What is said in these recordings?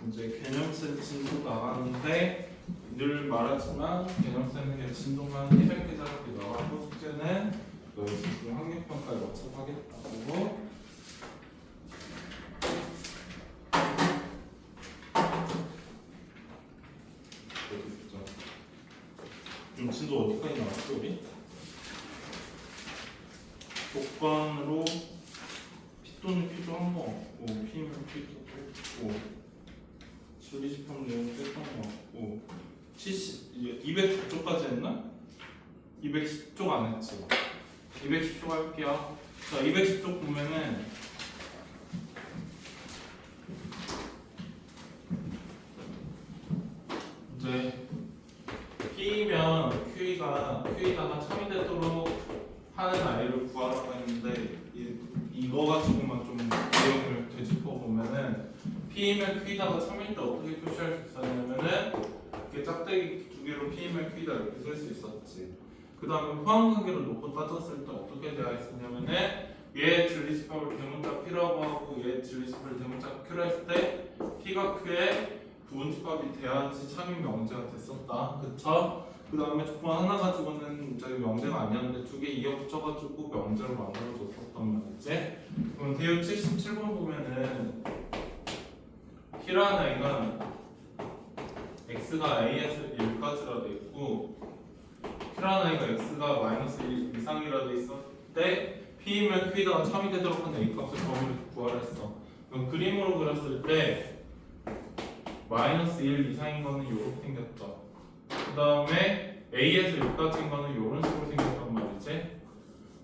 이제 개념센 진도 나가는데 늘 말하지만 개념센은 그냥 진도만 200개 짜리 나가고 숙제는 너희 지금 학력평가에 맞춰서 하겠다고. 좀 진도 어디까지 나왔어 우리? 조건으로 P 또는 Q도 한 번 없고 P면 Q도 없고 진리집합 내용 뺐던 거 없고 210쪽까지 했나? 210쪽 안 했지? 210쪽 할게요. 자, 210쪽 보면은 이제 P면 Q다가 참이 되도록 하는 아이를 구하라고 했는데 이거 가지고만 좀 내용을 되짚어 보면은 P면 Q다가 참일 때 어떻게 표시할 수 있었냐면은 이렇게 짝대기 두 개로 P면 Q다 이렇게 쓸 수 있었지. 그 다음에 포함관계를 놓고 따졌을 때 어떻게 되어 있었냐면은 얘 진리집합을 대문자 P라고 하고 얘 진리집합을 대문자 Q라 했을 때 P가 Q의 부분집합이 돼야지 참인 명제가 됐었다. 그쵸? 그 다음에 조건 하나 가지고는 저기 명제가 아니었는데 두 개 이어 붙여가지고 명제로 만들어줬었단 말이지. 그럼 대유 77번 보면은 P라는 아이가 X가 A에서 1까지라 돼 있고 Q라는 아이가 X가 마이너스 1 이상이라 돼 있을 때 P이면 Q에다가 참이 되도록 하는 A값을 범위를 구하라 했어. 그럼 그림으로 그렸을 때 마이너스 1 이상인 거는 이렇게 생겼다. 그 다음에 A에서 여기까지인 거는 이런 식으로 생겼단 말이지.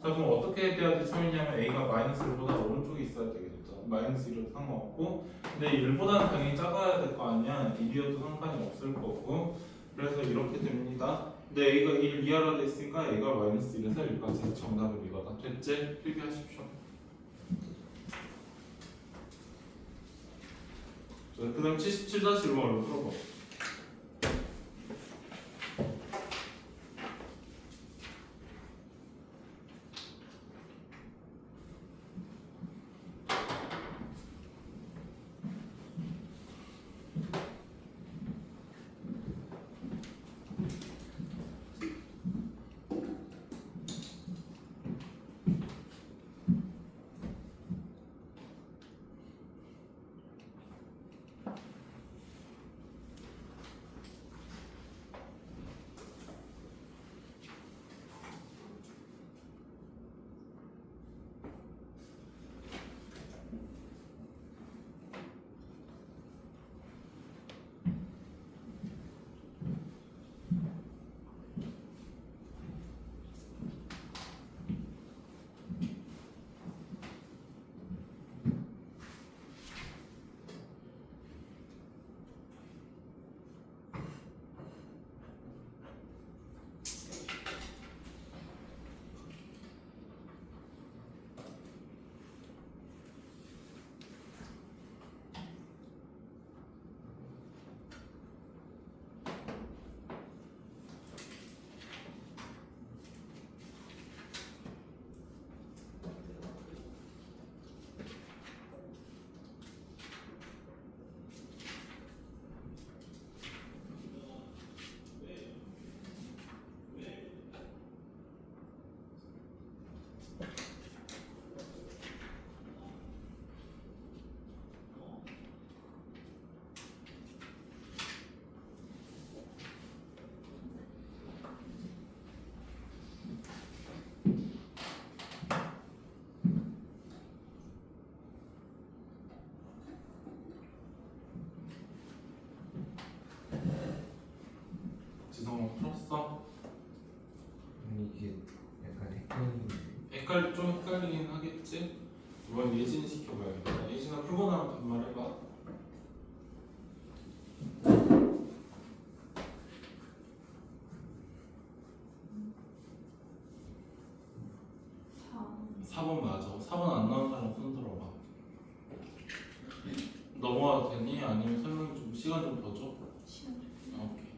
자, 그럼 어떻게 돼야지 참이냐면 A가 마이너스 1보다 오른쪽에 있어야 되겠죠. 마이너스 1은 상관없고 근데 1보다는 당연히 작아야 될 거 아니야. 1이어도 상관이 없을 거고 그래서 이렇게 됩니다. 근데 A가 1 이하로 돼 있으니까 A가 마이너스 1에서 1까지 정답은 이거다. 됐지? 필기하십시오. 그 다음 77-1번으로 풀어봐. 지성아 풀었어? 아니 이게 약간 좀 헷갈리긴 하겠지? 이번 예진 시켜봐야겠다. 예진아 풀고 나면 반말해봐. 사. 4번 맞아. 4번 안 나온 사람 손 들어봐. 넘어가도 되니? 아니면 설명 좀 시간 좀 더 줘? 시간 좀. 오케이.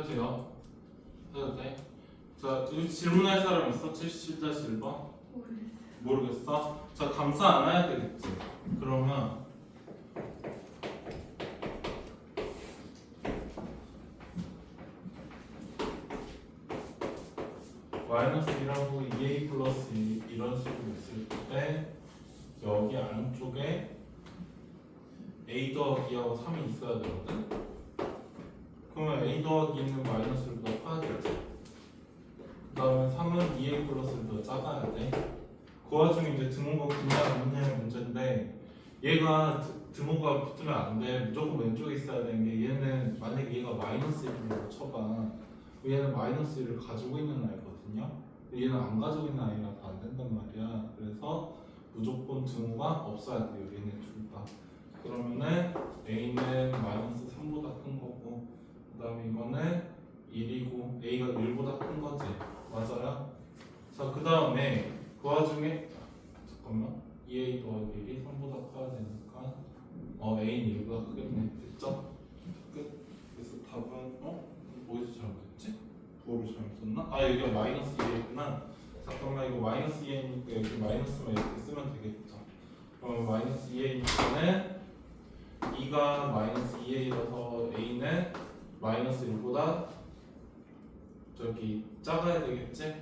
해도 돼요? 해도 돼? 자, 여기 질문할 사람 있어? 77-1번? 모르겠어? 자, 감사 안 해야 되겠지? 그러면 마이너스 2라고 2a 플러스 2 이런 식으로 있을 때 여기 안쪽에 a 더하기하고 3이 있어야 되거든? 그러면 a 더하기는 마이너스를 더 커야 되지. 그 다음에 3은 2a 플러스를 더 작아야 돼. 그 와중에 이제 등호가 붙냐 안 붙냐의 문제인데 얘가 등호가 붙으면 안 돼. 무조건 왼쪽에 있어야 되는 게 얘는 만약에 얘가 마이너스 1이라고 쳐봐. 얘는 마이너스 1을 가지고 있는 아이거든요. 얘는 안 가지고 있는 아이라서 안 된단 말이야. 그래서 무조건 등호가 없어야 돼요. 얘네 둘 다. 그러면은 a는 마이너스 3보다 큰 거고 그 다음에 이거는 1이고 a가 1보다 큰 거지. 맞아요? 자, 그 다음에 그 와중에 잠깐만 2a 더하기 1이 3보다 커야 되니까 a는 1보다 크겠네. 됐죠? 끝. 그래서 답은 어디서 잘못했지? 부호를 잘못 썼나? 아, 여기가 마이너스 2a구나. 잠깐만, 이거 마이너스 2a니까 여기 마이너스만 이렇게 쓰면 되겠죠. 그럼 마이너스 2a니까는 2가 마이너스 2a라서 a는 마이너스 1보다 저기 작아야 되겠지?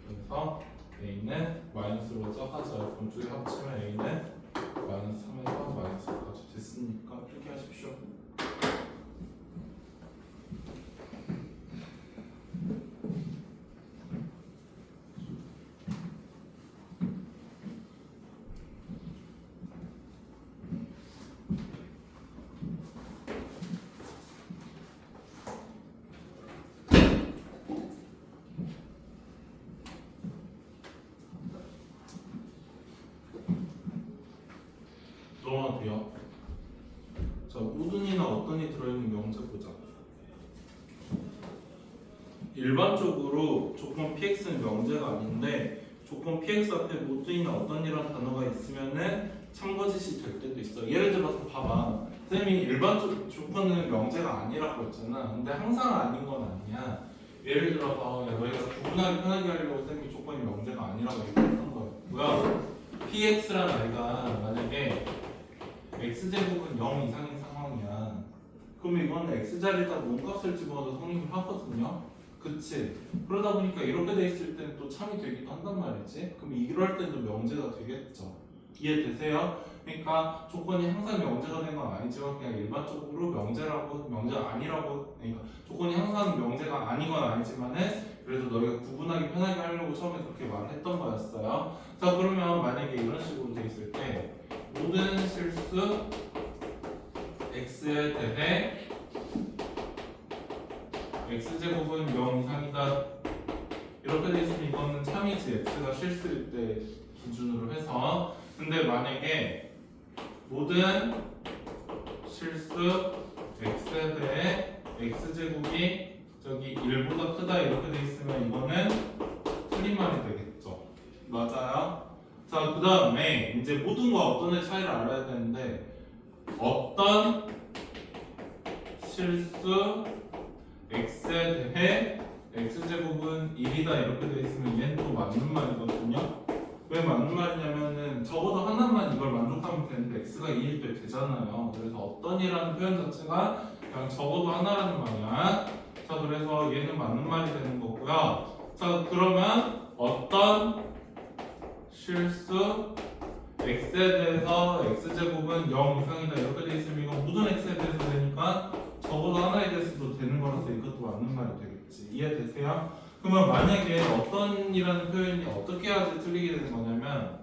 그래서 a는 마이너스 1보다 작아져요. 그럼 두 개 합치면 a는 마이너스 3에서 마이너스 1까지 됐으니까 이렇게 하십시오. 넘어가도 돼요. 자, 우둔이나 어떤이 들어있는 명제 보자. 일반적으로 조건 px는 명제가 아닌데 조건 px 앞에 모든이나 어떤이라는 단어가 있으면은 참거짓이 될 때도 있어. 예를 들어서 봐봐. 선생님이 일반적 조건은 명제가 아니라고 했잖아. 근데 항상 아닌 건 아니야. 예를 들어서 야, 너희가 구분하기 편하게 하려고 선생님이 조건이 명제가 아니라고 얘기했던 거였고요. px라는 아이가 만약에 x제곱은 0 이상인 상황이야. 그러면 이거는 x자리에다 몸값을 집어넣어서 성립을 하거든요. 그치? 그러다 보니까 이렇게 돼 있을 때는 또 참이 되기도 한단 말이지. 그럼 이럴 때도 명제가 되겠죠. 이해되세요? 그러니까 조건이 항상 명제가 된 건 아니지만 그냥 일반적으로 명제라고 명제가 아니라고 그러니까 조건이 항상 명제가 아닌 건 아니지만은 그래도 너희가 구분하기 편하게 하려고 처음에 그렇게 말했던 거였어요. 자, 그러면 만약에 이런 식으로 돼 있을 때 모든 실수 x에 대해 x제곱은 0 이상이다 이렇게 돼 있으면 이거는 참이지. x가 실수일 때 기준으로 해서. 근데 만약에 모든 실수 x에 대해 x제곱이 저기 1보다 크다 이렇게 돼 있으면 이거는 틀린 말이 되겠죠. 맞아요? 자, 그 다음에 이제 모든과 어떤의 차이를 알아야 되는데 어떤 실수 x에 대해 x제곱은 1이다 이렇게 돼 있으면 얘는 또 맞는 말이거든요. 왜 맞는 말이냐면은 적어도 하나만 이걸 만족하면 되는데 x가 2일 때 되잖아요. 그래서 어떤이라는 표현 자체가 그냥 적어도 하나라는 말이야. 자, 그래서 얘는 맞는 말이 되는 거고요. 자, 그러면 어떤 실수 x에 대해서 x제곱은 0 이상이다 이렇게 돼 있으면 이거 모든 x에 대해서 되니까 적어도 하나에 대해서도 되는 거라서 이것도 맞는 말이 되겠지. 이해되세요? 그러면 만약에 어떤이라는 표현이 어떻게 해야지 틀리게 되는 거냐면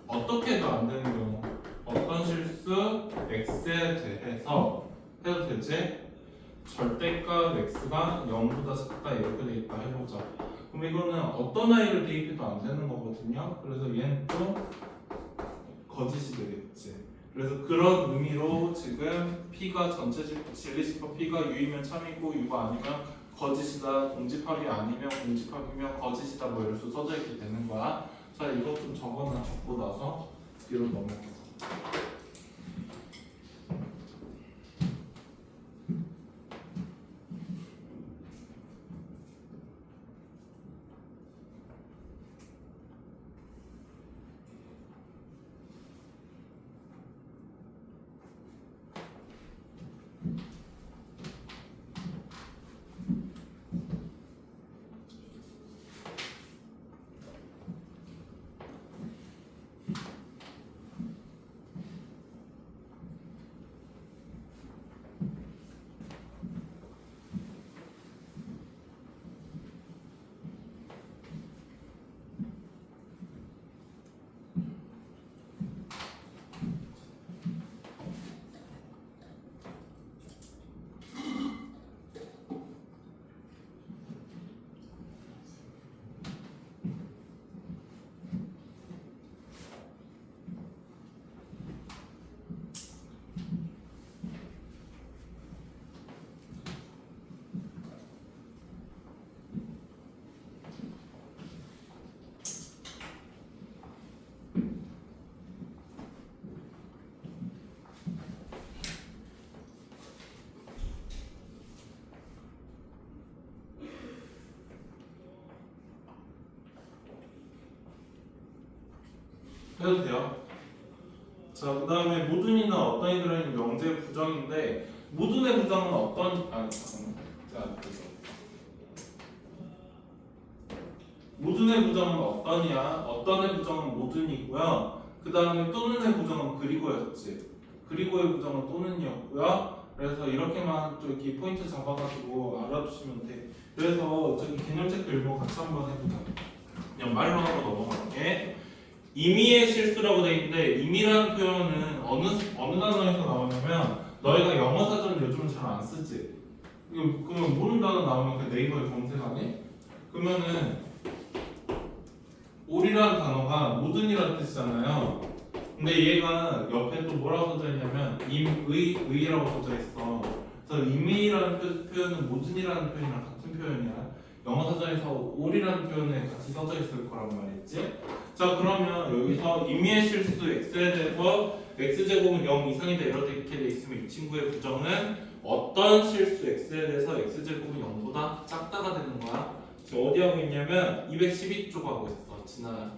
어떻게 해도 안 되는 경우 어떤 실수 x에 대해서 해도 되지? 절대값 x가 0보다 작다 이렇게 돼 있다 해보자. 그럼 이거는 어떤 아이를 대입해도 안 되는 거거든요. 그래서 얘는 또 거짓이 되겠지. 그래서 그런 의미로 지금 P가 전체 진리집합 P가 U이면 참이고 U가 아니면 거짓이다. 공집합이 아니면 공집합이면 거짓이다. 뭐 이럴 수 써져 있게 되는 거야. 자, 이것 좀 적고 나서 뒤로 넘어가자. 해도 돼요. 자, 그 다음에 모든이나 어떤이 들어있는 명제의 부정인데 모든의 부정은 잠깐만. 자, 모든의 부정은 어떤이야? 어떤의 부정은 모든이고요. 그 다음에 또는의 부정은 그리고였지. 그리고의 부정은 또는이었고요. 그래서 이렇게만 좀 이렇게 포인트 잡아가지고 알아두시면 돼. 그래서 저기 개념 체크 읽고 같이 한번 해보자. 그냥 말로 하고 넘어갈게. 임의의 실수라고 돼 있는데 임의라는 표현은 어느 단어에서 나오냐면 너희가 영어 사전 요즘 잘 안 쓰지. 그러면 모르는 단어 나오면 그 네이버에 검색하니? 그러면은 올이라는 단어가 모든이라는 뜻이잖아요. 근데 얘가 옆에 또 뭐라고 써져 있냐면 의라고 써져 있어. 그래서 임의라는 표현은 모든이라는 표현이랑 같은 표현이야. 영어 사전에서 올이라는 표현에 같이 써져 있을 거란 말이지. 자, 그러면 여기서 임의의 실수 x에 대해서 x제곱은 0 이상이다 이렇게 돼 있으면 이 친구의 부정은 어떤 실수 x에 대해서 x제곱은 0보다 작다가 되는 거야. 지금 어디 하고 있냐면 212쪽 하고 있어. 진아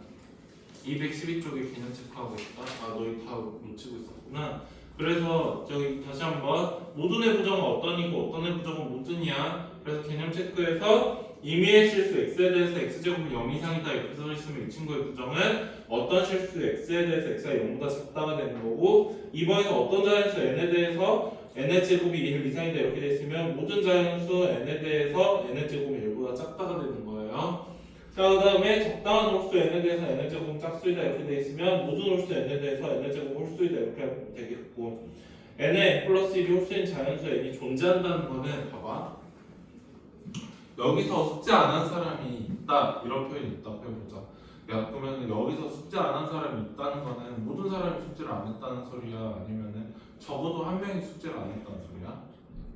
212쪽에 개념 체크하고 있다. 아, 너희 다 놓치고 있었구나. 그래서 저기 다시 한번 모든의 부정은 어떤이고 어떤의 부정은 모든이야. 그래서 개념 체크에서 임의의 실수 x에 대해서 x제곱은 0 이상이다 이렇게 써 있으면 이 친구의 부정은 어떤 실수 x에 대해서 x가 0보다 작다가 되는 거고, 이번에서 어떤 자연수 n에 대해서 n의 제곱이 1 이상이다 이렇게 돼 있으면 모든 자연수 n에 대해서 n의 제곱이 1보다 작다가 되는 거예요. 자, 그 다음에 적당한 홀수 n에 대해서 n의 제곱은 짝수이다 이렇게 돼 있으면 모든 홀수 n에 대해서 n의 제곱은 홀수이다 이렇게 하면 되겠고, n에 n 플러스 1이 홀수인 자연수 n이 존재한다는 거는 봐봐, 여기서 숙제 안 한 사람이 있다 이런 표현이 있다고 해보자. 야, 그러면 여기서 숙제 안 한 사람이 있다는 거는 모든 사람이 숙제를 안 했다는 소리야? 아니면은 적어도 한 명이 숙제를 안 했다는 소리야?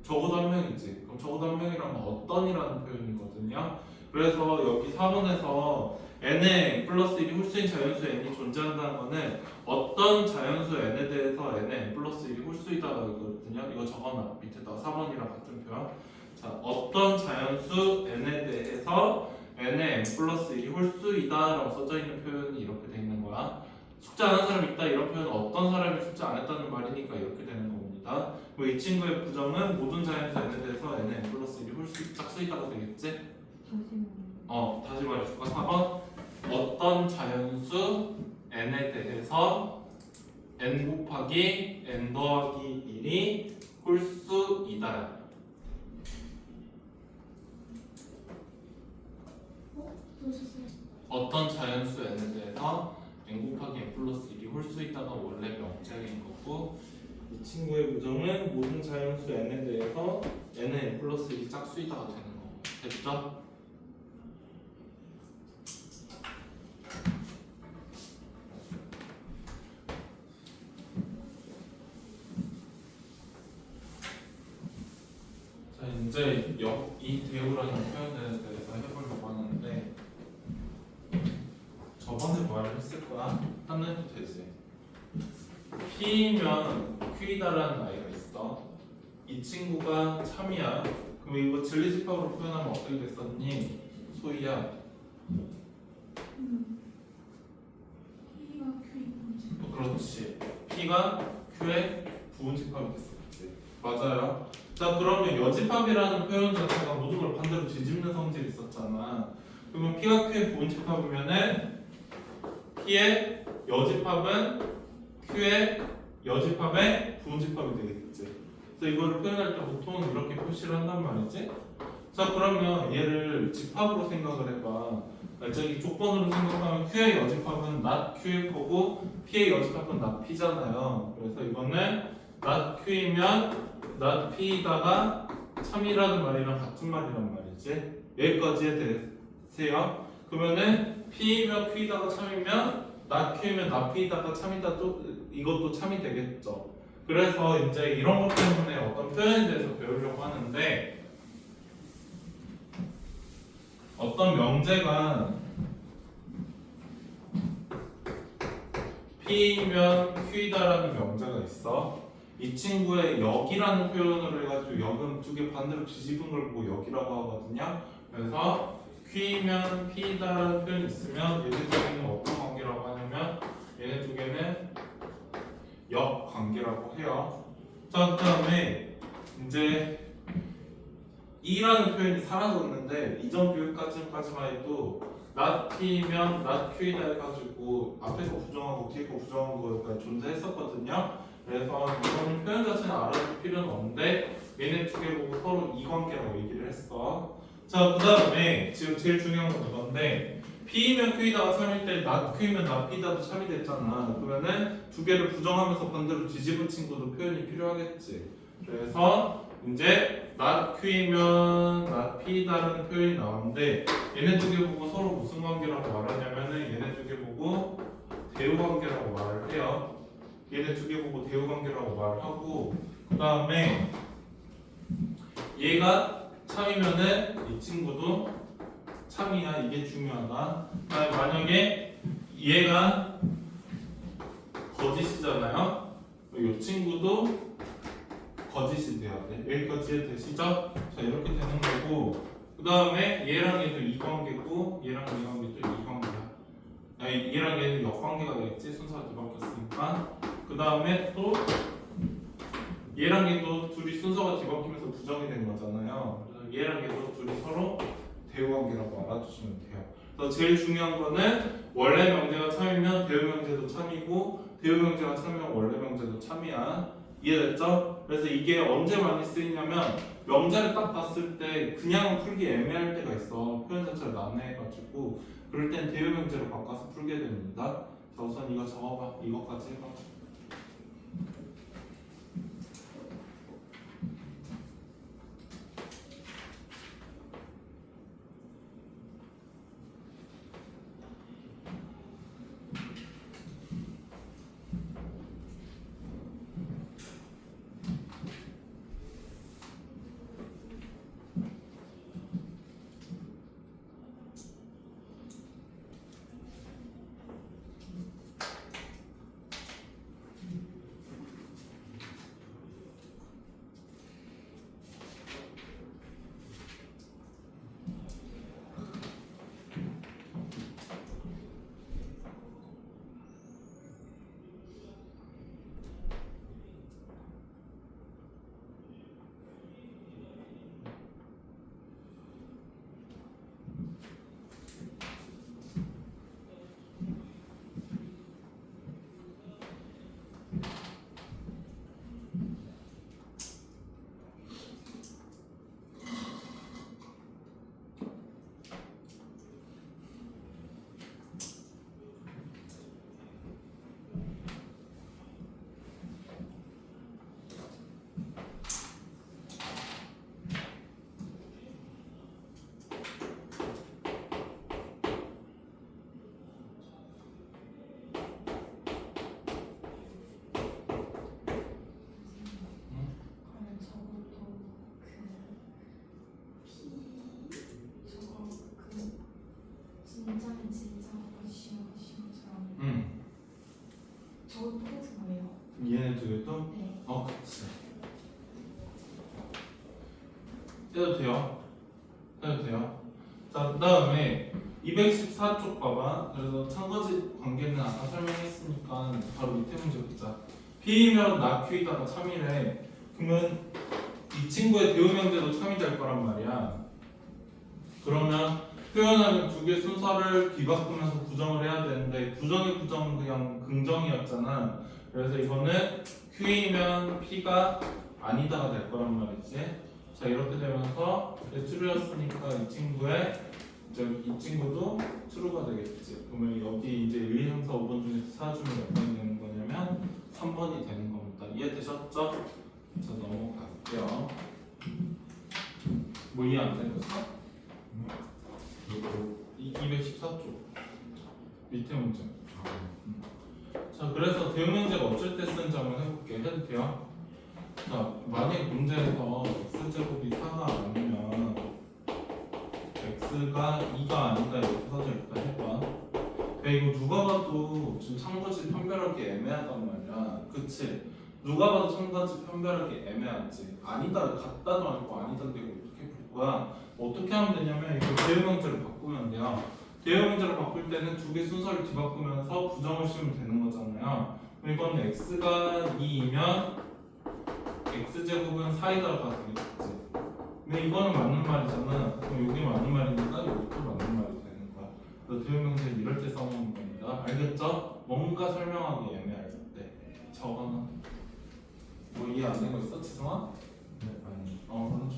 적어도 한 명이지. 그럼 적어도 한 명이라면 어떤이라는 표현이거든요. 그래서 여기 4번에서 n에 플러스 1이 홀수인 자연수 n이 존재한다는 거는 어떤 자연수 n에 대해서 n에 n 플러스 1이 홀수이다가 있거든요. 이거 적어놔. 밑에다가 4번이랑 같은 표현. 자, 어떤 자연수 n에 대해서 n에 n 플러스 1이 홀수이다 라고 써져 있는 표현이 이렇게 돼 있는 거야. 숙제 안 한 사람이 있다 이런 표현은 어떤 사람이 숙제 안 했다는 말이니까 이렇게 되는 겁니다. 이 친구의 부정은 모든 자연수 n에 대해서 n에 n 플러스 1이 홀수 짝수이다가 되겠지? 다시 말해줄까? 4번 어떤 자연수 n에 대해서 n 곱하기 n 더하기 1이 홀수이다. 어떤 자연수 n에 대해서 n 곱하기 n 플러스 1이 홀수이다가 원래 명제인 거고, 이 친구의 부정은 모든 자연수 n에 대해서 n은 n 플러스 1이 짝수이다가 되는 거. 됐죠? 자, 이제 이 대우라는 표현에 대해서 해보려고 하는데, 저번에 말을 했을 거야? 하면 해도 되지. P면 Q이다라는 아이가 있어. 이 친구가 참이야. 그럼 이거 진리집합으로 표현하면 어떻게 됐었니? 소희야. 그렇지. P가 Q의 부분집합이 됐었지. 맞아요. 자, 그러면 여집합이라는 표현 자체가 모든 걸 반대로 뒤집는 성질이 있었잖아. 그러면 P가 Q의 부분집합이면은 P의 여집합은 Q의 여집합의 부분집합이 되겠지. 그래서 이거를 표현할 때 보통 이렇게 표시를 한단 말이지. 자, 그러면 얘를 집합으로 생각을 해봐. 저기 조건으로 생각하면 Q의 여집합은 not Q일 거고 P의 여집합은 not P잖아요. 그래서 이거는 not Q이면 not P다가 참이라는 말이랑 같은 말이란 말이지. 여기까지에 대세요. 그러면은 P이면 Q이다가 참이면 not Q이면 not P이다가 참이다, 또 이것도 참이 되겠죠. 그래서 이제 이런 것 때문에 어떤 표현에 대해서 배우려고 하는데, 어떤 명제가 P면 Q이다라는 명제가 있어. 이 친구의 역이라는 표현을 해가지고 역은 두 개 반대로 뒤집은 걸 보고 역이라고 하거든요. 그래서 Q면 P이다라는 표현이 있으면 얘들 중에는 어떤 관계라고 하냐면 얘네 두 개는 역관계라고 해요. 자, 그 다음에 이제 E라는 표현이 사라졌는데 이전 교육까지만 해도 not P면 not Q이다 해가지고 앞에 거 부정하고 뒤에 거 부정한 거가 존재했었거든요. 그래서 이건 표현 자체는 알아둘 필요는 없는데 얘네 두 개 보고 서로 이관계라고 얘기를 했어. 자, 그 다음에 지금 제일 중요한 건 이건데 P이면 Q이다가 3일 때 not Q이면 not P다도 3이 됐잖아. 그러면은 두 개를 부정하면서 반대로 뒤집은 친구도 표현이 필요하겠지. 그래서 이제 not Q이면 not P다라는 표현이 나오는데 얘네 두 개 보고 서로 무슨 관계라고 말하냐면은 얘네 두 개 보고 대우 관계라고 말을 해요. 얘네 두 개 보고 대우 관계라고 말을 하고 그 다음에 얘가 참이면은 이 친구도 참이야. 이게 중요하다. 그다음에 만약에 얘가 거짓이잖아요. 이 친구도 거짓이 돼야 돼. 여기까지 되시죠? 자, 이렇게 되는 거고 그 다음에 얘랑 얘도 이관계고 얘랑 이관계도 이관계야. 아니, 얘랑 얘는 역관계가 되겠지. 순서가 뒤바뀌었으니까. 그 다음에 또 얘랑 얘도 둘이 순서가 뒤바뀌면서 부정이 된 거잖아요. 그래서 얘랑 얘도 둘이 서로 대우관계라고 알아주시면 돼요. 그래서 제일 중요한 거는 원래 명제가 참이면 대우 명제도 참이고 대우 명제가 참이면 원래 명제도 참이야. 이해됐죠? 그래서 이게 언제 많이 쓰이냐면 명제를 딱 봤을 때 그냥 풀기 애매할 때가 있어. 표현 자체를 난해해가지고 그럴 땐 대우 명제로 바꿔서 풀게 됩니다. 자, 우선 이거 적어봐. 이거까지 해봐. 진짜는 진짜고 시험처럼 저거 똑같은 거예요? 얘네 두 개도? 네. 그치. 해도 돼요. 해도 돼요. 자, 그 다음에 214쪽 봐봐. 그래서 참거짓 관계는 아까 설명했으니까 바로 밑에 문제 보자. P이면 나 Q이다가 참이래. 그러면 이 친구의 대우 명제도 참이 될 거란 말이야. 그러면 표현하는 두 개 순서를 뒤바꾸면서 부정을 해야 되는데 부정의 부정은 그냥 긍정이었잖아. 그래서 이거는 Q이면 P가 아니다가 될 거란 말이지. 자, 이렇게 되면서 true였으니까 이 친구도 true가 되겠지. 그러면 여기 이제 1, 3, 4, 5번 중에서 찾아주면 몇 번이 되는 거냐면 3번이 되는 겁니다. 이해되셨죠? 자, 넘어갈게요. 뭐 이해 안 되셨어? 214쪽 밑에 문제. 자, 그래서 대응 문제가 어쩔 때 쓰는지 한번 해볼게. 해도 돼요? 자, 만약 문제에서 x제곱이 4가 아니면 x가 2가 아니다 이렇게 써져 있다 해봐. 근데 이거 누가 봐도 지금 참거짓 편별하기 애매하단 말이야. 그치? 누가 봐도 참거짓 편별하기 애매하지. 아니다, 같다도 아니고 아니다인데 이거 어떻게 볼 거야? 어떻게 하면 되냐면 이거 대응 형태를 바꾸면 돼요. 대형 문제로 바꿀 때는 두 개 순서를 뒤바꾸면서 부정을 씌우면 되는 거잖아요. 그럼 이건 x가 2이면 x제곱은 4이다가 되겠지. 근데 이거는 맞는 말이잖아. 그럼 여기 맞는 말이니까 여기도 맞는 말이 되는 거야. 그래서 대형명사를 이럴 때 써먹는 겁니다. 알겠죠? 뭔가 설명하기 애매할 때 저거는 뭐 이해 안 된 거 있어? 지성아? 네, 아니. 그럼 줘.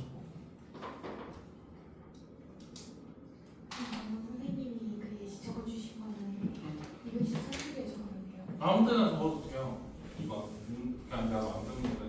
선생님이 그 예시 적어주신 거는 이거 진짜 설득에 적어볼게요. 아무 때나 적어도 돼요. 이거 그냥 내가 만든 거니까.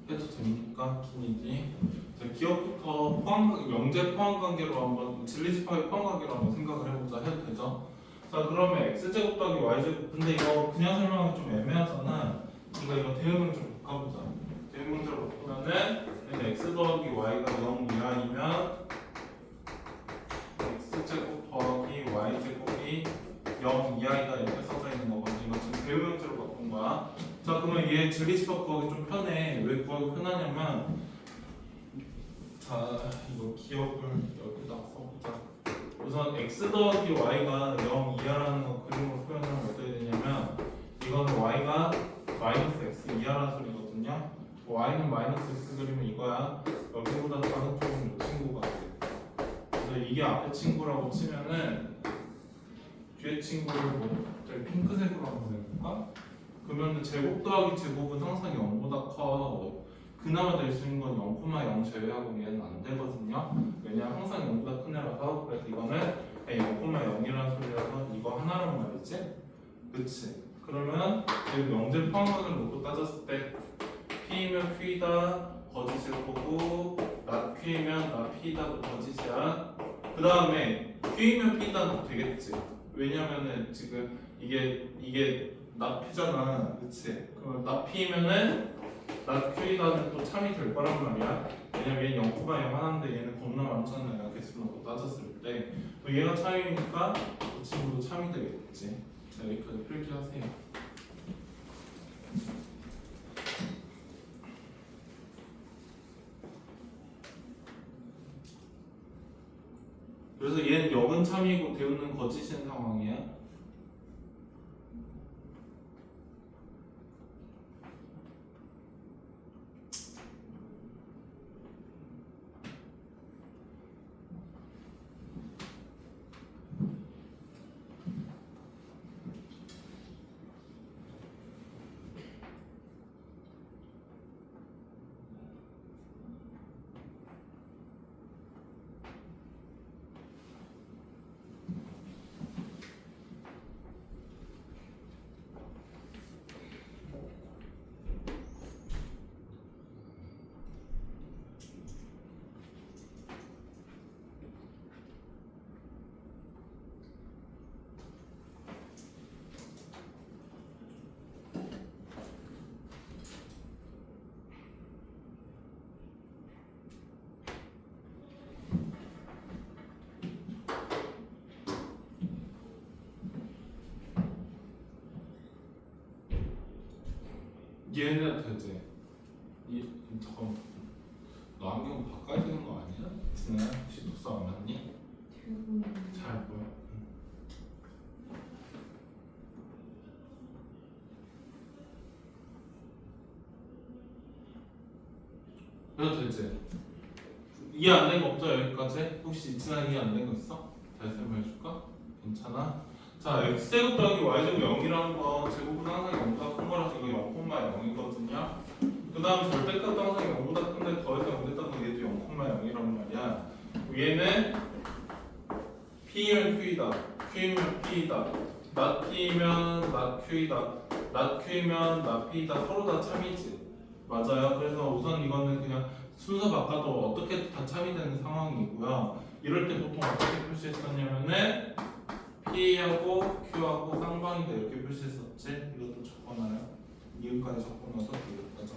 해도 됩니까? 긴이지. 자, 기억부터 명제 포함 관계로 한번 진리집합의 포함 관계로 한번 생각을 해보자. 해도 되죠? 자, 그러면 x제곱 더하기 y제곱. 근데 이거 그냥 설명하기 좀 애매하잖아. 이거 대응을 좀 바꿔보자. 대응 문제로 바꾸면은 x 더하기 y가 0 이하이면 x제곱 더하기 y제곱이 0 이하이다 이렇게 써져 있는 거거든. 이거 지금 대응 문제로 바꾼 거야. 자, 그러면 얘 진리집합 구하기 좀 편해. 왜 구하기 편하냐면, 자, 이거 기억을 여기다 써보자. 우선 x 더하기 y가 0 이하라는 거 그림으로 표현하면 어떻게 되냐면, 이거는 y가 마이너스 x 이하라는 소리거든요. y는 마이너스 x 그리면 이거야. 여기보다 작은 쪽은 이 친구가 돼. 그래서 이게 앞에 친구라고 치면은 뒤에 친구를 뭐 저기 핑크색으로 한번 해볼까? 그러면 제곱 더하기 제곱은 항상 0보다 커. 그나마 될 수 있는 건 0,0 제외하고 얘는 안 되거든요. 왜냐면 항상 0보다 큰 애라서. 그래서 이거는 0,0이라는 소리라서 이거 하나란 말이지. 그치? 그러면 여기 명제 포함을 놓고 따졌을 때 P이면 Q이다 거짓일 거고 not Q이면 not P이다도 거짓이야. 그 다음에 Q이면 P이다도 되겠지. 왜냐면은 지금 이게 납피잖아, 그치? 그럼 납피면은 납Q이다는 또 참이 될 거란 말이야. 왜냐면 얘는 0,0 하나인데 얘는 겁나 많잖아요. 개수로 놓고 따졌을 때 얘가 참이니까 이 친구도 참이 되겠지. 자, 여기까지 필기하세요. 그래서 얘는 역은 참이고 대우는 거짓인 상황이야. 얘는 되지. 잠깐, 너 안경 바꿔야 되는 거 아니야? 진아야, 혹시 독서 안 맞니? 잘 보여. 그래도 되지? 이해 안 된 거 없죠 여기까지? 혹시 이진아 이해 안 된 거 있어? 다시 설명해줄까? 괜찮아? 자 x제곱 더하기 y제곱 0이라는 건 제곱은 항상 0보다 큰 거라서 이거 0,0이거든요. 그 다음 절대값도 항상 0보다 큰데 더해서 0 됐다는 건 얘도 0,0이란 말이야. 얘는 P면 Q이다, Q면 P이다, not P면 not Q이다, not Q면 not P이다. 서로 다 참이지. 맞아요. 그래서 우선 이거는 그냥 순서 바꿔도 어떻게 다 참이 되는 상황이고요. 이럴 때 보통 어떻게 표시했었냐면은 P하고 Q하고 쌍방인데 이렇게 표시했었지. 이것도 적어놔요. 이음까지 적어놔서 이것까지.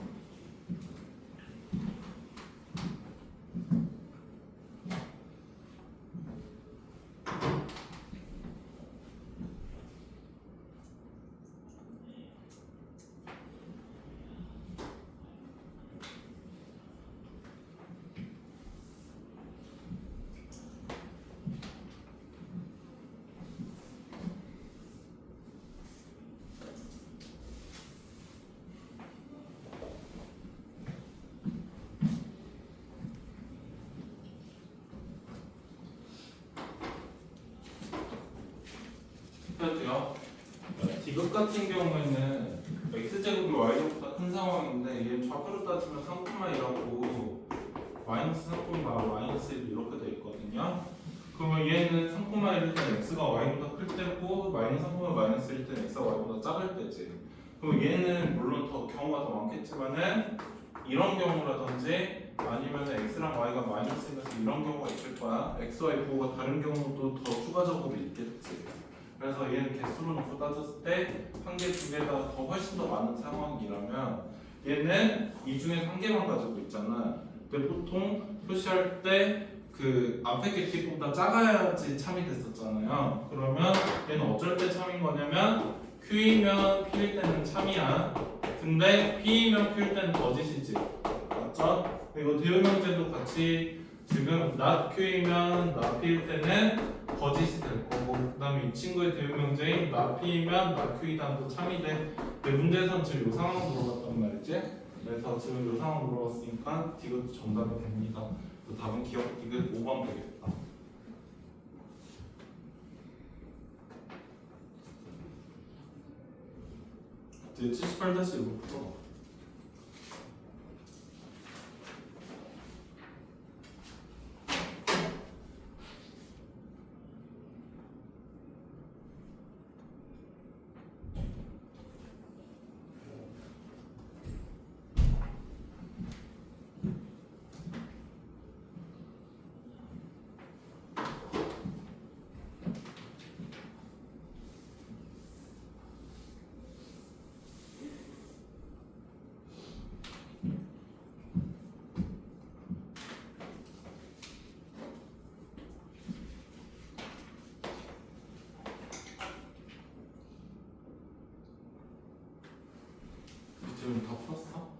돼요. 디귿 같은 경우에는 x제곱이 y제곱보다 큰 상황인데 얘 좌표로 따지면 3,1하고 마이너스 3,1, 마이너스 1 이렇게 돼 있거든요. 그러면 얘는 3,1일 때 x가 y보다 클 때고 마이너스 3,1 마이너스 1일 때 x가 y보다 작을 때지. 그럼 얘는 물론 더 경우가 더 많겠지만은 이런 경우라든지 아니면 x랑 y가 마이너스 1에서 이런 경우가 있을 거야. x, y 부호가 다른 경우도 더 추가적으로 있겠지. 그래서 얘는 개수로 놓고 따졌을 때 한 개, 두 개가 더 훨씬 더 많은 상황이라면 얘는 이 중에 한 개만 가지고 있잖아. 근데 보통 표시할 때 그 앞에 게 T보다 작아야지 참이 됐었잖아요. 그러면 얘는 어쩔 때 참인 거냐면 Q이면 P일 때는 참이야. 근데 P이면 Q일 때는 거짓이지. 맞죠? 그리고 대응형제도 같이 지금 not Q이면 not P일 때는 거짓이 될 거고, 그 다음에 이 친구의 대응명제인 not P이면 not Q이다도 참이 돼. 근데 문제에서는 지금 이 상황 물어봤단 말이지. 그래서 지금 이 상황 물어봤으니까 디귿 정답이 됩니다. 그 답은 기억 디귿 5번 되겠다. 이제 78-1번 풀어. 지금 다 풀었어?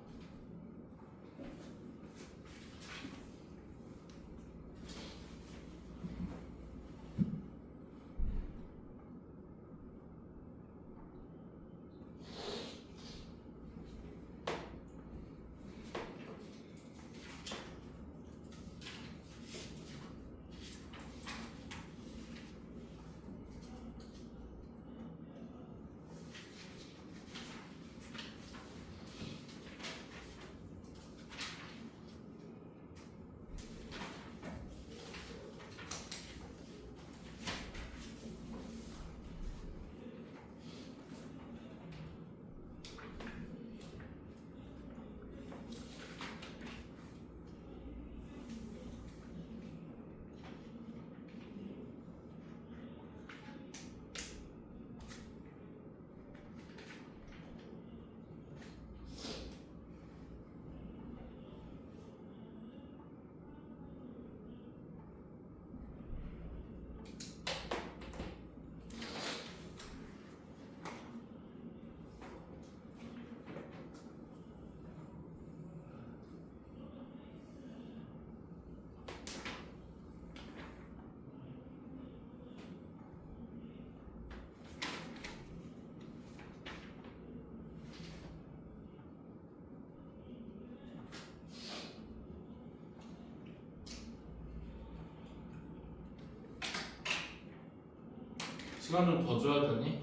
시간 좀 더 줘야 되니?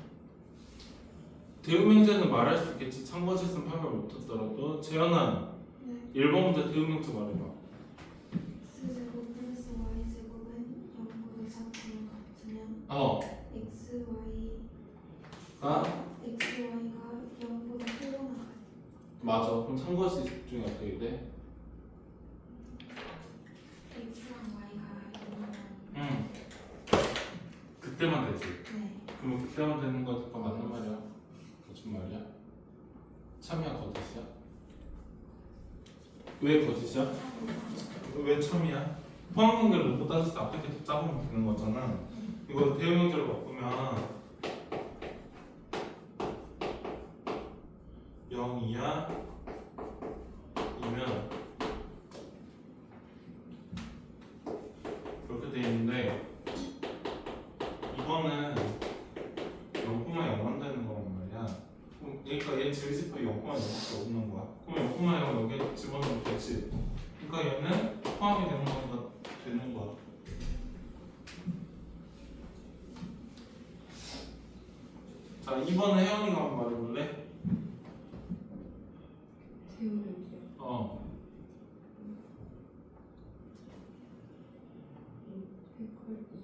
대응명제는 말할 수 있겠지. 참고실습 파악을 못했더라도. 재현아, 네. 1번 문제 대응명제 말해봐. x제곱 플러스 y제곱은 0보다 작거나 같으면 어, xy가 0보다 크거나 같 맞아. 그럼 참고실습 중에 어떻게 돼? x랑 y가 0이면 응. 그때만 되지. 네. 그럼 그때만 되는 거니까 맞는 말이야? 거짓말이야? 참이야 거짓이야? 왜 거짓이야? 왜 참이야? 포함관계를 놓고 따졌을 때 앞에 계속 짜보면 되는 거잖아. 이거 대응형제로 바꾸면 0 이하 이면 이렇게 돼 있는데 이거는 0,0만 되는 거란 말이야. 그러니까 얘 질집합이 0,0밖에 없는 거야. 그럼 0,0 여기에 집어넣으면 되지. 그러니까 얘는 포함이 되는 거니까 되는 거야. 자, 이번에 혜연이가 한번 말해볼래? 대우면제요. 어.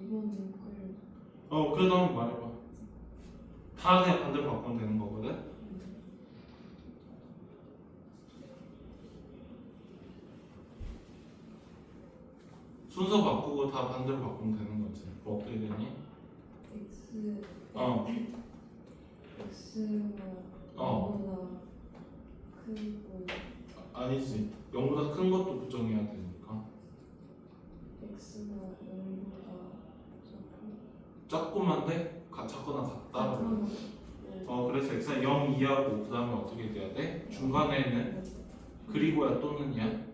이번은 걸려. 그래도 한번 말해봐. 다 그냥 반대로 바꾸면 되는 거거든? 순서 바꾸고 다 반대로 바꾸면 되는 거지. 뭐 어떻게 되니? X 어. X가 어. 0보다 크고 아니지. 0보다 큰 것도 부정해야 되니까. X가 0보다 작고 작고만데 작거나 같다. 작거나 그래서 x가 0 이하고 그 다음에 어떻게 돼야 돼? 중간에는 그리고야 또는이야?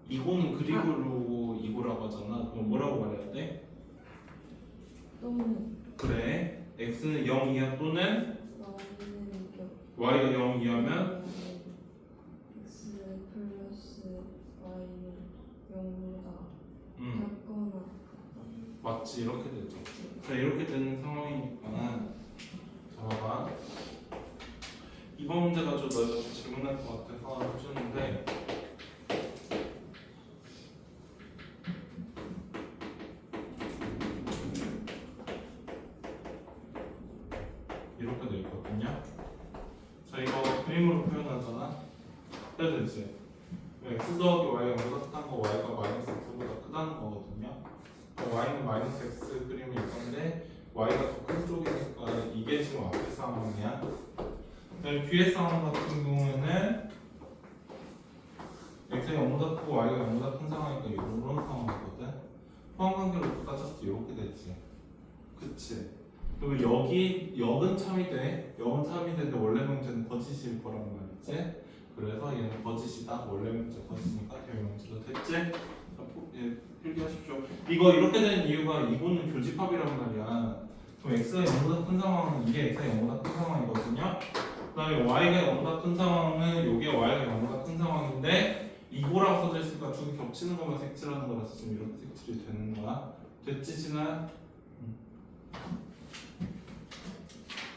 이거는 그리고로 이거라고 하잖아. 그럼 뭐라고 말해야 돼? 또는 그래. x는 0 이하 또는 Y는 y가 0 이하면 X 플러스 Y는 0보다 음 작거나 맞지. 이렇게 되죠. 자, 이렇게 되는 상황이니까 자, 봐봐. 이번 문제 가지고 너희가 좀 질문할 것 같아서 해주는데 이렇게 돼 있거든요. 자, 이거 그림으로 표현하잖아. 해야 되지. x 더하기 y가 0보다 크다는 거 y가 마이너스 x보다 크다는 거거든요. y는 마이너스 x 그림일 건데 y가 더 큰 쪽이니까 이게 지금 앞에 상황이야. 그다음에 뒤에 상황 같은 경우에는 x가 0보다 크고 y가 0보다 큰 상황이니까 이런 상황이거든. 포함관계로 따졌을 때 이렇게 되지. 그치? 그리고 여기 역은 참이 돼. 역은 참이 되는데 원래 명제는 거짓일 거란 말이지. 그래서 얘는 거짓이다. 원래 명제 거짓이니까 대명제도 됐지? 자, 필기하십시오. 이거 이렇게 된 이유가 이거는 교집합이란 말이야. 그럼 x가 0보다 큰 상황은 이게 x가 0보다 큰 상황이거든요. 그 다음에 y가 0보다 큰 상황은 이게 y가 0보다 큰 상황인데 이거라고 써져 있으니까 두 개 겹치는 것만 색칠하는 거라서 지금 이렇게 색칠이 되는 거야. 됐지, 진아?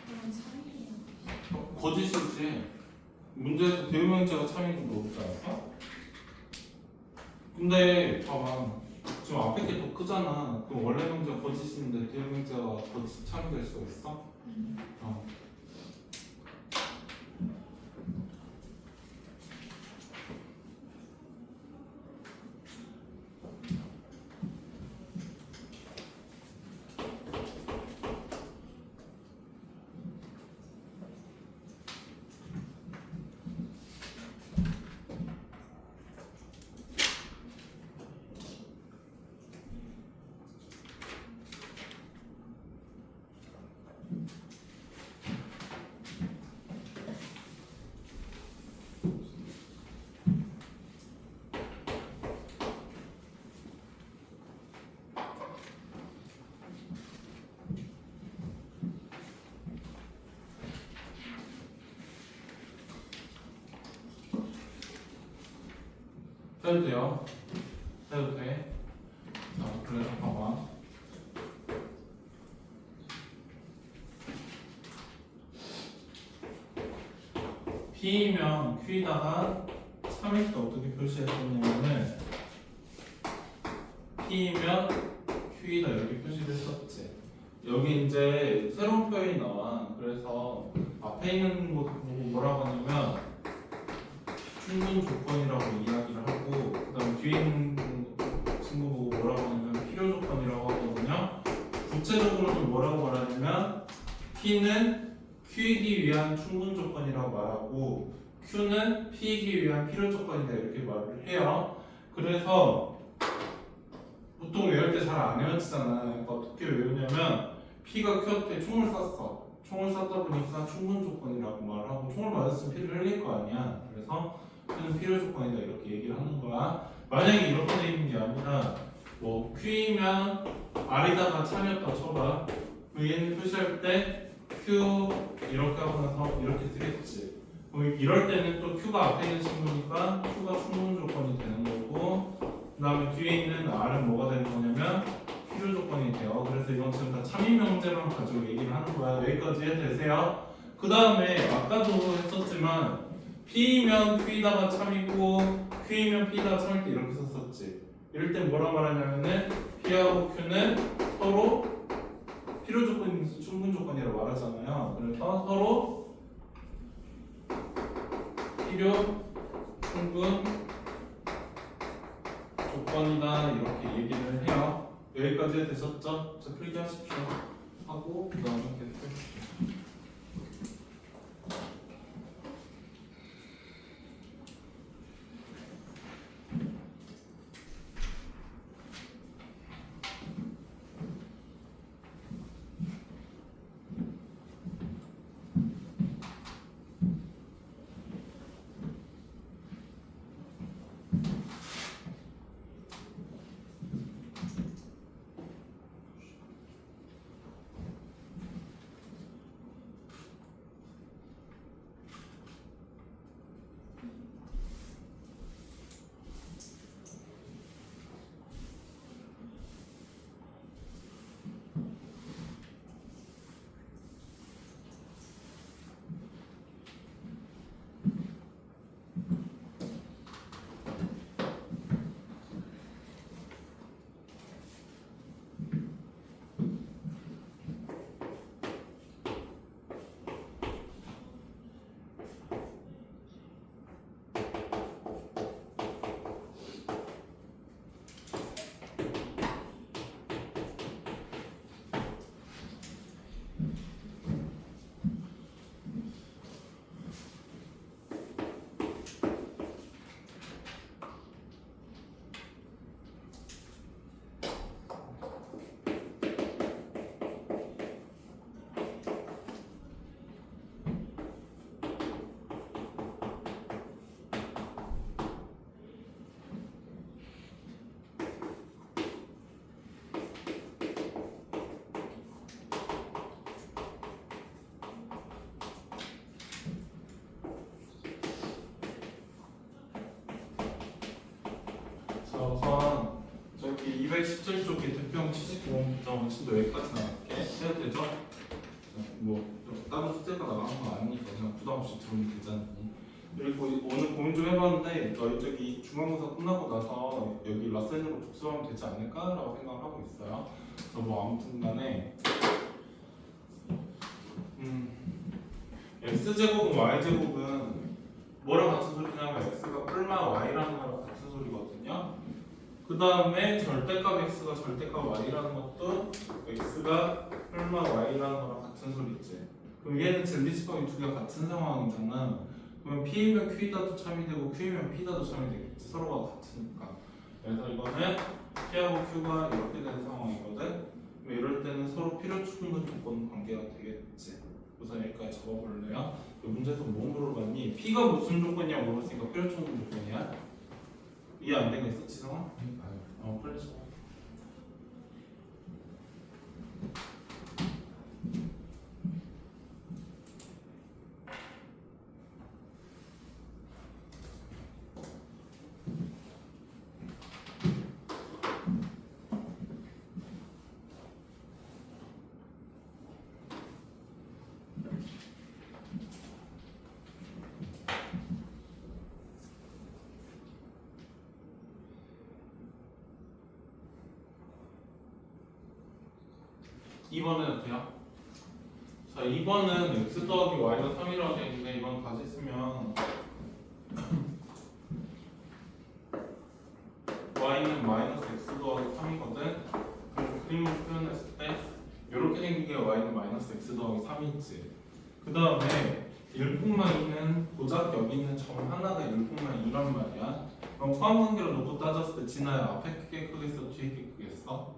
그런 차이예요. 거짓이지. 문제에서 대우명제가 참인 거 없지 않았어? 근데 봐봐. 지금 앞에 게 더 크잖아. 그럼 원래 명제가 거짓인데 대우명제가 거짓 참이 될 수가 있어? 어. 해도 돼요? 해도 돼? 자, 그래서 봐봐. P면 Q에다가 참일 때 어떻게 표시했었냐면은 P면 Q이다 이렇게 표시를 했었지. 여기 이제 새로운 표현이 나와. 그래서 앞에 있는 거 보고 뭐라고 하냐면 충분 조건이라고 이야기를 하고, 그다음 뒤에 있는 친구 보고 뭐라고 하냐면 필요 조건이라고 하거든요. 구체적으로는 뭐라고 말하냐면 P는 Q이기 위한 충분 조건이라고 말하고 Q는 P이기 위한 필요 조건이다 이렇게 말을 해요. 그래서 보통 외울 때 잘 안 외워지잖아. 그러니까 어떻게 외우냐면 P가 Q한테 총을 쐈어. 총을 쐈다 보니까 충분 조건이라고 말을 하고, 총을 맞았으면 피를 흘릴 거 아니야. 그래서 Q는 필요 조건이다 이렇게 얘기를 하는 거야. 만약에 이렇게 돼 있는 게 아니라 뭐 Q이면 R에다가 참이었다고 쳐봐. 얘는 표시할 때 Q 이렇게 하고 나서 이렇게 쓰겠지. 그럼 이럴 때는 또 Q가 앞에 있는 친구니까 Q가 충분 조건이 되는 거고, 그 다음에 뒤에 있는 R은 뭐가 되는 거냐면 필요 조건이 돼요. 그래서 이건 지금 다 참인 명제만 가지고 얘기를 하는 거야. 여기까지 해되세요? 그 다음에 아까도 했었지만 P면 Q에다가 참이고 Q이면 P에다가 참일 때 이렇게 썼었지. 이럴 때 뭐라 말하냐면은 P하고 Q는 서로 필요 조건이면서 충분 조건이라고 말하잖아요. 그래서 서로 필요, 충분 조건이다 이렇게 얘기를 해요. 여기까지 되셨죠? 자, 풀기 하십시오. 하고 그 다음에 계속 해주십시오. 자, 우선 저기 217쪽 기특형 취직보험부터 원칙도 여기까지 나갈게. 해도 되죠? 자, 뭐 다른 숙제가 나가는 거 아니니까 그냥 부담 없이 들으면 되잖니. 그리고 오늘 고민 좀 해봤는데 저희 저기 중간고사 끝나고 나서 여기 라센으로 복수하면 되지 않을까라고 생각을 하고 있어요. 그래서 뭐 아무튼간에 x제곱은 y제곱은 뭐랑 같은 소리냐면 x가 뿔마 y라는 거랑 같은 소리거든요. 그 다음에 절대값 x가 절대값 y라는 것도 x가 뿔마 y라는 거랑 같은 소리지. 그럼 얘는 젤리스방이 두 개가 같은 상황이잖아. 그러면 p이면 q다도 참이 되고 q이면 p다도 참이 되겠지. 서로가 같으니까. 그래서 이거는 p하고 q가 이렇게 되는 상황이거든. 그럼 이럴 때는 서로 필요 충분 조건 관계가 되겠지. 우선 여기까지 적어볼래요? 이 문제에서 뭐 물어봤니? P가 무슨 조건이냐고 물어봤으니까 필요 충분 조건이야? 이해 안 되겠어, 지성아? 빨리 적어. 2번은 어때요? 자 2번은 x 더하기 y가 3이라고 되어 있는데 이건 다시 쓰면 y는 마이너스 x 더하기 3이거든. 그럼 그림으로 표현했을 때 이렇게 생긴 게 y는 마이너스 x 더하기 3이지. 그 다음에 1,2는 고작 여기 있는 점 하나가 1,2란 말이야. 그럼 포함관계로 놓고 따졌을 때 진아야 앞에 게 크겠어? 뒤에 게 크겠어?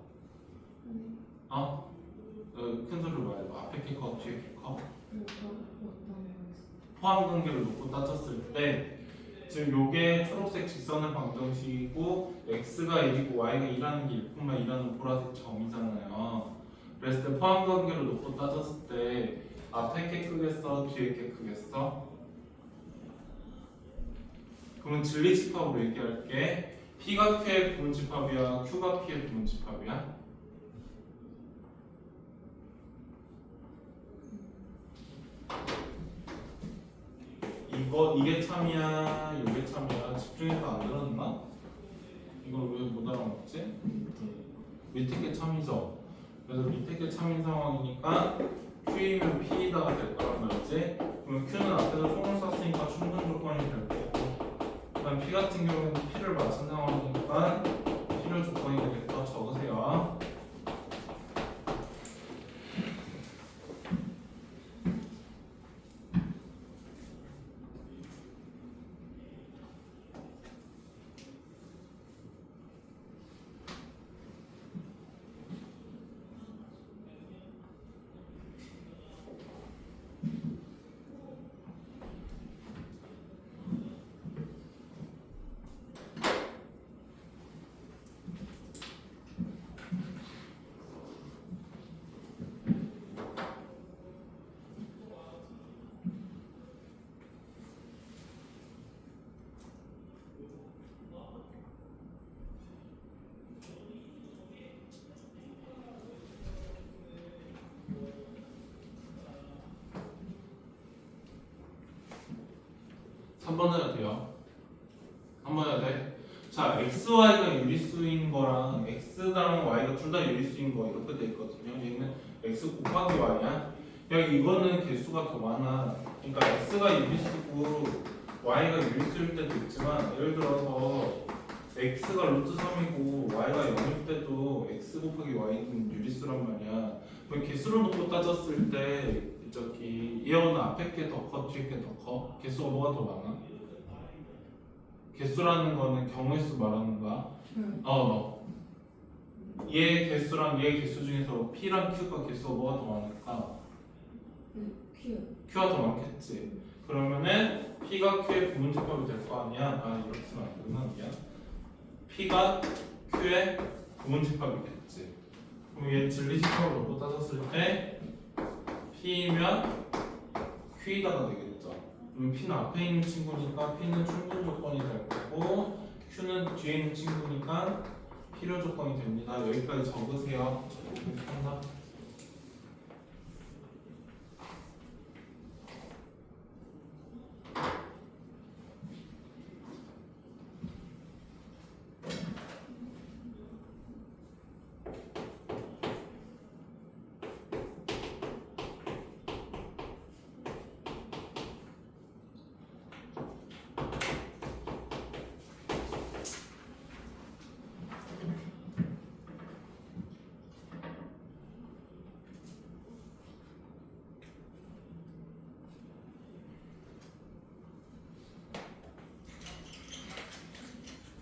어? 큰 소리로 말해봐. 앞에 게 커? 뒤에 게 커? 포함관계를 놓고 따졌을 때 지금 요게 초록색 직선의 방정식이고 x가 1이고 y가 2라는 게 1,2라는 보라색 점이잖아요. 그랬을 때 포함관계를 놓고 따졌을 때 앞에 게 크겠어? 뒤에 게 크겠어? 그러면 진리집합으로 얘기할게. P가 Q의 부분집합이야? Q가 P의 부분집합이야? 이게 참이야? 이게 참이야? 집중해서 안 들었나? 이걸 왜 못 알아먹지? 밑에 게 참이죠? 그래서 밑에 게 참인 상황이니까 Q이면 P다가 될 거란 말이지. 그러면 Q는 앞에서 총을 썼으니까 충분 조건이 될 거고, 그다음 P 같은 경우에는 P를 맞춘 상황이니까 필요 조건이 되겠다. 적으세요. 한번 해야 돼요. 한번 해야 돼. 자, x, y가 유리수인 거랑 x랑 y가 둘 다 유리수인 거 이렇게 돼 있거든요. 얘는 x 곱하기 y야. 여기 이거는 개수가 더 많아. 그러니까 x가 유리수고 y가 유리수일 때도 있지만, 예를 들어서 x가 루트 3이고 y가 0일 때도 x 곱하기 y는 유리수란 말이야. 그럼 개수를 놓고 따졌을 때 저기 얘는 앞에 게 더 커, 뒤에 게 더 커? 개수가 뭐가 더 많아? 개수라는 거는 경우의 수 말하는 거야. 얘 개수랑 얘 개수 중에서 P랑 Q가 개수가 뭐가 더 많을까? Q가 더 많겠지. 그러면은 P가 Q의 부분집합이 될 거 아니야? 아 이렇게 쓰면 안 되구나. 미안. P가 Q의 부분집합이겠지. 그럼 얘 진리집합을 놓고 따졌을 때 P면 Q이다가 되겠죠. 그럼 P는 앞에 있는 친구니까 P는 충분 조건이 될 거고, Q는 뒤에 있는 친구니까 필요 조건이 됩니다. 여기까지 적으세요. 적으겠습니다.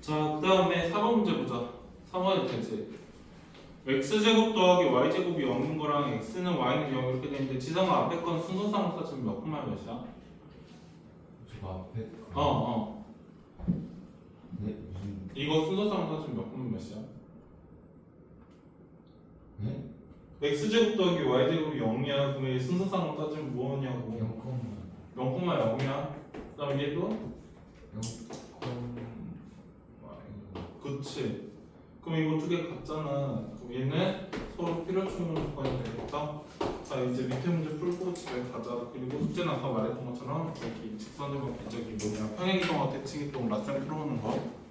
자, 그 다음에 4번 문제 보자. 3번이 되지. x제곱 더하기 y제곱이 0인 거랑 x는 y는 0 이렇게 되는데, 지성아 앞에 건 순서상으로 따지면 몇 콤마 몇이야? 저거 앞에 네? 무슨 이거 순서상으로 따지면 몇 콤마 몇이야? 네? x제곱 더하기 y제곱이 0이야. 그럼 얘 순서상으로 따지면 뭐냐고. 0,0이야. 그 다음에 얘도? 0,0 그치. 그럼 이거 두 개 같잖아. 그럼 얘는 서로 필요 충분 조건이 되겠다. 자, 이제 밑에 문제 풀고 집에 가자. 그리고 숙제는 아까 말했던 것처럼 여기 직선제곱 저기 뭐냐 평행이동하고 대칭이동 라셈 풀어오는 거.